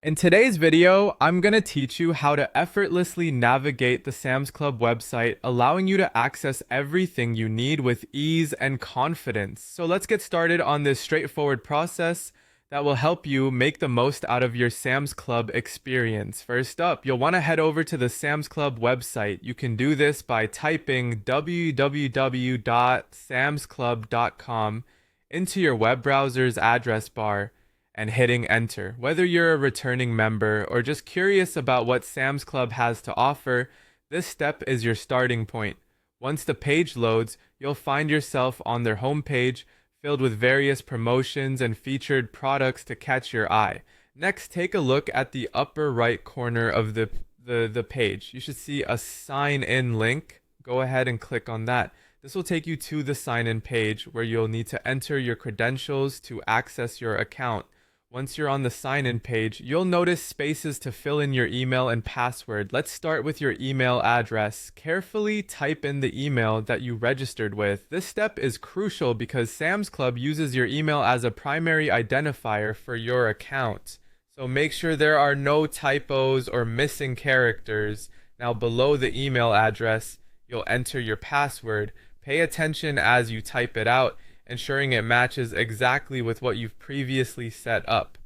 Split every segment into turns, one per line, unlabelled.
In today's video, I'm going to teach you how to effortlessly navigate the Sam's Club website, allowing you to access everything you need with ease and confidence. So let's get started on this straightforward process that will help you make the most out of your Sam's Club experience. First up, you'll want to head over to the Sam's Club website. You can do this by typing www.samsclub.com into your web browser's address bar and hitting enter. Whether you're a returning member or just curious about what Sam's Club has to offer, this step is your starting point. Once the page loads, you'll find yourself on their homepage filled with various promotions and featured products to catch your eye. Next, take a look at the upper right corner of the page. You should see a sign in link. Go ahead and click on that. This will take you to the sign in page where you'll need to enter your credentials to access your account. Once you're on the sign-in page, you'll notice spaces to fill in your email and password. Let's start with your email address. Carefully type in the email that you registered with. This step is crucial because Sam's Club uses your email as a primary identifier for your account. So make sure there are no typos or missing characters. Now below the email address, you'll enter your password. Pay attention as you type it out, ensuring it matches exactly with what you've previously set up.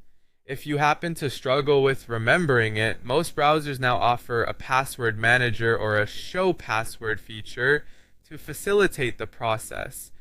If you happen to struggle with remembering it, most browsers now offer a password manager or a show password feature to facilitate the process.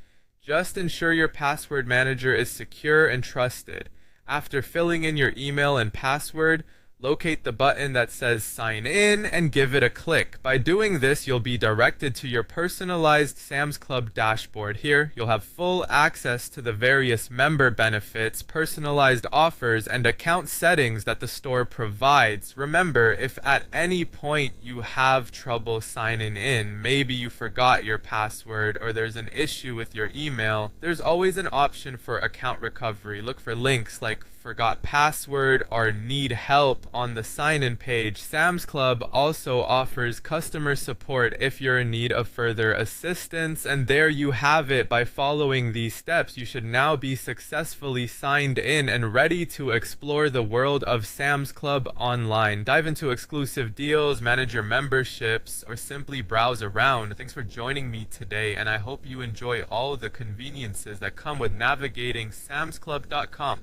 Just ensure your password manager is secure and trusted. After filling in your email and password, locate the button that says sign in and give it a click. By doing this, you'll be directed to your personalized Sam's Club dashboard. Here, you'll have full access to the various member benefits, personalized offers, and account settings that the store provides. Remember, if at any point you have trouble signing in, maybe you forgot your password or there's an issue with your email, there's always an option for account recovery. Look for links like forgot password or need help on the sign-in page. Sam's Club also offers customer support if you're in need of further assistance. And there you have it. By following these steps, you should now be successfully signed in and ready to explore the world of Sam's Club online. Dive into exclusive deals, manage your memberships, or simply browse around. Thanks for joining me today, and I hope you enjoy all the conveniences that come with navigating samsclub.com.